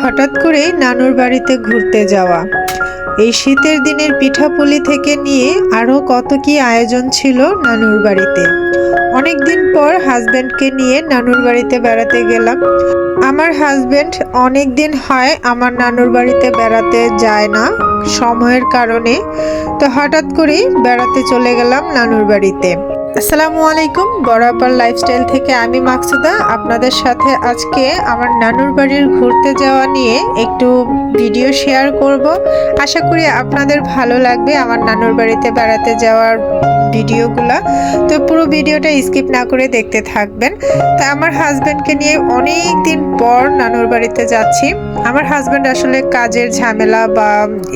হঠাৎ করেই নানুর বাড়িতে ঘুরতে যাওয়া। এই শীতের দিনের পিঠাপুলি থেকে নিয়ে আরও কত কি আয়োজন ছিল নানুর বাড়িতে। অনেক দিন পর হাজব্যান্ডকে নিয়ে নানুর বাড়িতে বেড়াতে গেলাম। আমার হাজব্যান্ড অনেক দিন হয় আমার নানুর বাড়িতে বেড়াতে যায় না সময়ের কারণে। তো হঠাৎ করেই বেড়াতে চলে গেলাম নানুর বাড়িতে। আসসালামু আলাইকুম, বরাবর লাইফস্টাইল থেকে আমি মাকসুদা আপনাদের সাথে আজকে আমার নানুর বাড়ির ঘুরতে যাওয়া নিয়ে একটু ভিডিও শেয়ার করব। আশা করি আপনাদের ভালো লাগবে আমার নানুর বাড়িতে বেড়াতে যাওয়ার ভিডিওগুলা। তো পুরো ভিডিওটা স্কিপ না করে দেখতে থাকবেন। তো আমার হাজব্যান্ডকে নিয়ে অনেক দিন পর নানুর বাড়িতে যাচ্ছি। আমার হাজব্যান্ড আসলে কাজের ঝামেলা বা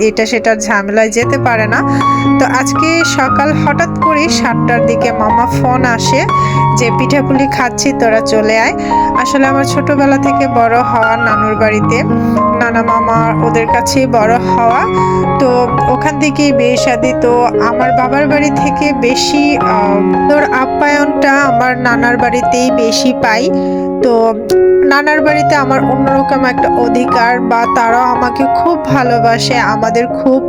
এটা সেটার ঝামেলায় যেতে পারে না। তো আজকে সকাল হঠাৎ করে 7টার দিকে মামা ফোন আসে যে পিঠাপুলি খাচ্ছি, তোরা চলে আয়। আসলে আমার ছোটবেলা থেকে বড় হওয়া নানুর বাড়িতে, নানা মামা ওদের কাছে বড় হওয়া, তো ওখান থেকেই বিয়ে শাদী। তো আমার বাবার বাড়ি থেকে বেশি তোর আপ্যায়নটা আমার নানার বাড়িতেই বেশি পাই। তো নানার বাড়িতে আমার অন্যরকম একটা অধিকার, বা তারাও আমাকে খুব ভালোবাসে, আমাদের খুব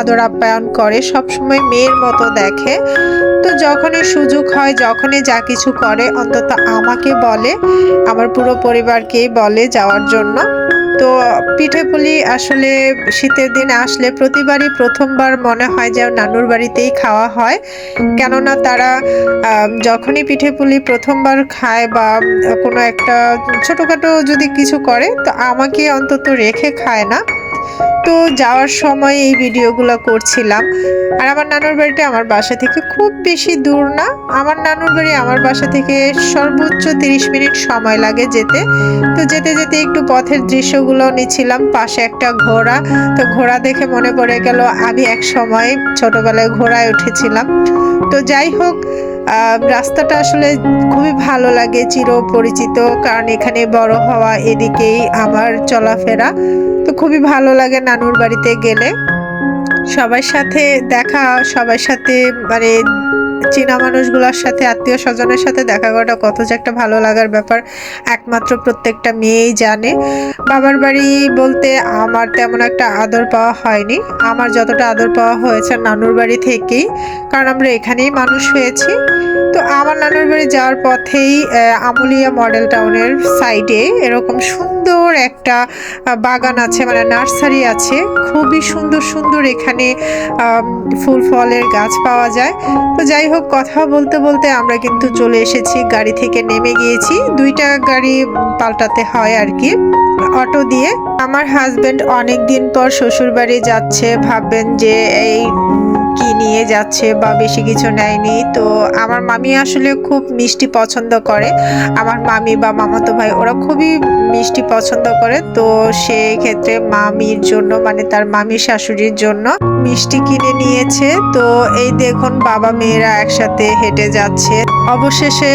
আদর আপ্যায়ন করে, সবসময় মেয়ের মতো দেখে। তো যখনই সুযোগ হয়, যখনই যা কিছু করে, অন্তত আমাকে বলে, আমার পুরো পরিবারকেই বলে যাওয়ার জন্য। তো পিঠেপুলি আসলে শীতের দিনে আসলে প্রতিবারই প্রথমবার মনে হয় যে নানুর বাড়িতেই খাওয়া হয়। কেননা তারা যখনই পিঠেপুলি প্রথমবার খায় বা কোনো একটা ছোটোখাটো যদি কিছু করে, তো আমাকে অন্তত রেখে খায় না। তো যাওয়ার সময় এই ভিডিওগুলো করছিলাম। আর আমার নানুর বাড়িটা আমার বাসা থেকে খুব বেশি দূর না। আমার নানুর বাড়ি আমার বাসা থেকে সর্বোচ্চ 30 মিনিট সময় লাগে যেতে। তো যেতে যেতে একটু পথের দৃশ্যগুলো নিচ্ছিলাম, পাশে একটা ঘোড়া। তো ঘোড়া দেখে মনে পড়ে গেল আমি এক সময় ছোটবেলায় ঘোড়ায় উঠেছিলাম। তো যাই হোক, রাস্তাটা আসলে খুবই ভালো লাগে, চিরপরিচিত, কারণ এখানে বড় হওয়া, এদিকেই আমার চলাফেরা। তো খুবই ভালো লাগে নানুর বাড়িতে গেলে, সবার সাথে দেখা, সবার সাথে মানে চেনা মানুষগুলোর সাথে, আত্মীয় স্বজনের সাথে দেখা করাটা কত যে একটা ভালো লাগার ব্যাপার একমাত্র প্রত্যেকটা মেয়েই জানে। বাবার বাড়ি বলতে আমার তেমন একটা আদর পাওয়া হয়নি, আমার যতটা আদর পাওয়া হয়েছে নানুর বাড়ি থেকেই, কারণ আমরা এখানেই মানুষ হয়েছি। তো আমার নানুর বাড়ি যাওয়ার পথেই আমুলিয়া মডেল টাউনের সাইডে এরকম সুন্দর একটা বাগান আছে, মানে নার্সারি আছে, খুবই সুন্দর সুন্দর এখানে ফুল ফলের গাছ পাওয়া যায়। তো যাই হোক, কথা বলতে বলতে আমরা কিন্তু চলে এসেছি, গাড়ি থেকে নেমে গিয়েছি। 2টা গাড়ি পাল্টাতে হয় আর কি, অটো দিয়ে। আমার হাজবেন্ড অনেক দিন পর শ্বশুর বাড়ি যাচ্ছে, ভাববেন যে এই কি নিয়ে যাচ্ছে বা বেশি কিছু নেয়নি। তো আমার মামি আসলে খুব মিষ্টি পছন্দ করে, আমার মামি বা মামাতো ভাই ওরা খুবই মিষ্টি পছন্দ করে। তো সেক্ষেত্রে মামির জন্য, মানে তার মামির শাশুড়ির জন্য মিষ্টি কিনে নিয়েছে। তো এই দেখুন বাবা মেয়েরা একসাথে হেঁটে যাচ্ছে। অবশেষে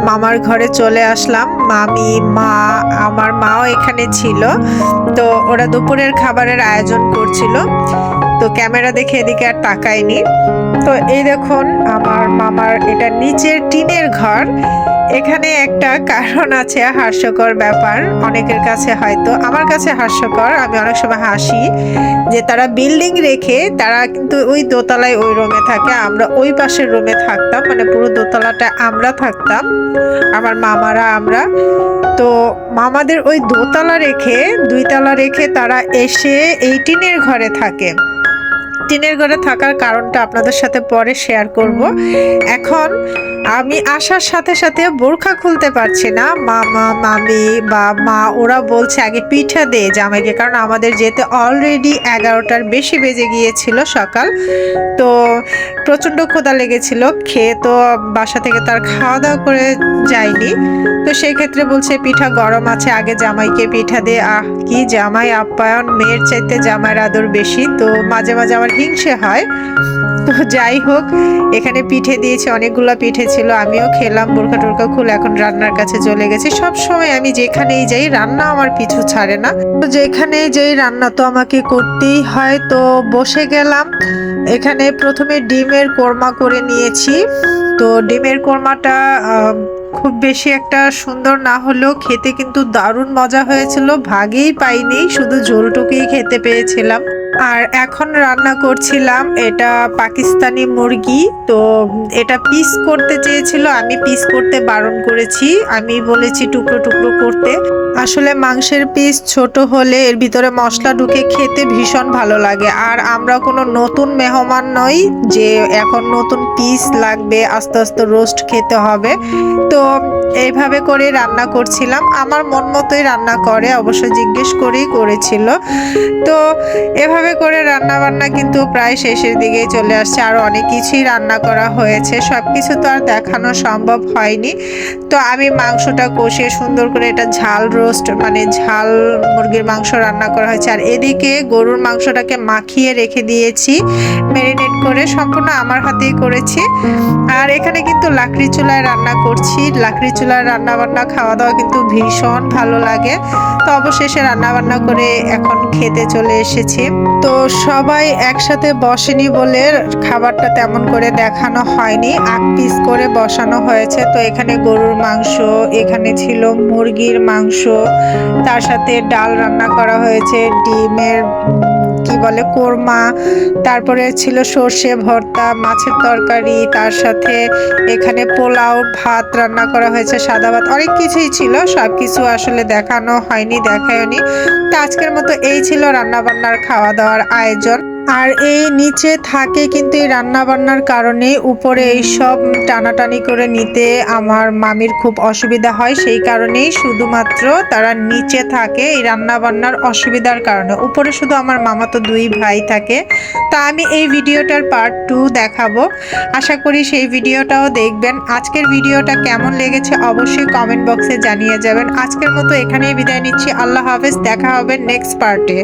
মামার ঘরে চলে আসলাম। মামি, মা, আমার মাও এখানে ছিল। তো ওরা দুপুরের খাবারের আয়োজন করছিল। তো ক্যামেরা দেখে এদিকে আর তাকায়নি। তো এই দেখুন আমার মামার এটা নিচের টিনের ঘর। এখানে একটা কারণ আছে, হাস্যকর ব্যাপার অনেকের কাছে, হয়তো আমার কাছে হাস্যকর, আমি অনেক সময় হাসি যে তারা বিল্ডিং রেখে তারা কিন্তু ওই দোতলায় ওই রুমে থাকে, আমরা ওই পাশের রুমে থাকতাম, মানে পুরো দোতলাটা আমরা থাকতাম, আমার মামারা আমরা। তো মামাদের ওই দোতলা রেখে 2তলা রেখে তারা এসে এই টিনের ঘরে থাকে। টিনের ঘরে থাকার কারণটা আপনাদের সাথে পরে শেয়ার করব। এখন আমি আসার সাথে সাথে বোরখা খুলতে পারছি না, মামা মামি বা মা ওরা বলছে আগে পিঠা দে জামাইকে, কারণ আমাদের যেতে অলরেডি 11টার বেশি বেজে গিয়েছিল সকাল। তো প্রচণ্ড ক্ষুধা লেগেছিল, খেয়ে তো বাসা থেকে তার খাওয়া দাওয়া করে যায়নি। তো সেই ক্ষেত্রে বলছে পিঠা গরম আছে, আগে জামাইকে পিঠা দে। কি জামাই আপ্যায়ন, মেয়ের চাইতে জামাইয়ের আদর বেশি। তো মাঝে মাঝে আমার হিংসে হয়। তো যাই হোক, এখানে পিঠে দিয়েছে, অনেকগুলো পিঠে ছিল, আমিও খেলাম, বোরখা টোরখা খুলে এখন রান্নার কাছে চলে গেছি। সব সময় আমি যেখানেই যাই রান্না আমার পিছু ছাড়ে না, তো যেখানেই যাই রান্না তো আমাকে করতেই হয়। তো বসে গেলাম। এখানে প্রথমে ডিমের কোরমা করে নিয়েছি। তো ডিমের কোরমাটা খুব বেশি একটা সুন্দর না হলেও খেতে কিন্তু দারুণ মজা হয়েছিল। ভাগেই পাইনি, শুধু ঝোলটুকুই খেতে পেয়েছিলাম। আর এখন রান্না করছিলাম এটা পাকিস্তানি মুরগি। তো এটা পিস করতে চেয়েছিল, আমি পিস করতে বারণ করেছি, আমি বলেছি টুকরো টুকরো করতে। আসলে মাংসের পিস ছোট হলে এর ভিতরে মশলা ঢুকে খেতে ভীষণ ভালো লাগে। আর আমরা কোনো নতুন মেহমান নই যে এখন নতুন পিস লাগবে, আস্তে আস্তে রোস্ট খেতে হবে। তো এইভাবে করে রান্না করছিলাম, আমার মন মতোই রান্না করে, অবশ্য জিজ্ঞেস করেই করেছিল। তো এভাবে করে রান্না বান্না কিন্তু প্রায় শেষের দিকেই চলে আসছে। আরও অনেক কিছুই রান্না করা হয়েছে, সব কিছু তো আর দেখানো সম্ভব হয়নি। তো আমি মাংসটা কষিয়ে সুন্দর করে এটা ঝাল রোস্ট মানে ঝাল মুরগির মাংস রান্না করা হয়েছে। আর এদিকে গরুর মাংসটাকে মাখিয়ে রেখে দিয়েছি ম্যারিনেট করে, সম্পূর্ণ আমার হাতেই করেছি। আর এখানে কিন্তু লাকড়ি চুলায় রান্না করছি। লাকড়ি চুলায় রান্না বান্না খাওয়া দাওয়া কিন্তু ভীষণ ভালো লাগে। তো অবশেষে রান্না বান্না করে এখন খেতে চলে এসেছি। তো সবাই একসাথে বসেনি বলে খাবারটা তেমন করে দেখানো হয়নি, 8 পিস করে বসানো হয়েছে। তো এখানে গরুর মাংস, এখানে ছিল মুরগির মাংস, তার সাথে ডাল রান্না করা হয়েছে, ডিমের কি বলে কোরমা, তারপরে ছিল সর্ষে ভর্তা, মাছের তরকারি, তার সাথে এখানে পোলাও, ভাত রান্না করা হয়েছে, সাদা ভাত, অনেক কিছুই ছিল। সব কিছু আসলে দেখানো হয়নি, দেখায়নি। তো আজকের মতো এই ছিল রান্না বান্নার খাওয়া দাওয়ার আয়োজন। আর এই নিচে থাকে কিন্তু এই রান্না বান্নার কারণে উপরে এই সব টানাটানি করে নিতে আমার মামির খুব অসুবিধা হয়, সেই কারণেই শুধুমাত্র তারা নিচে থাকে এই রান্না বান্নার অসুবিধার কারণে। উপরে শুধু আমার মামাতো 2 ভাই থাকে। তা আমি এই ভিডিওটার পার্ট 2 দেখাবো, আশা করি সেই ভিডিওটাও দেখবেন। আজকের ভিডিওটা কেমন লেগেছে অবশ্যই কমেন্ট বক্সে জানিয়ে যাবেন। আজকের মতো এখানেই বিদায় নিচ্ছি, আল্লাহ হাফেজ, দেখা হবে নেক্সট পার্টে।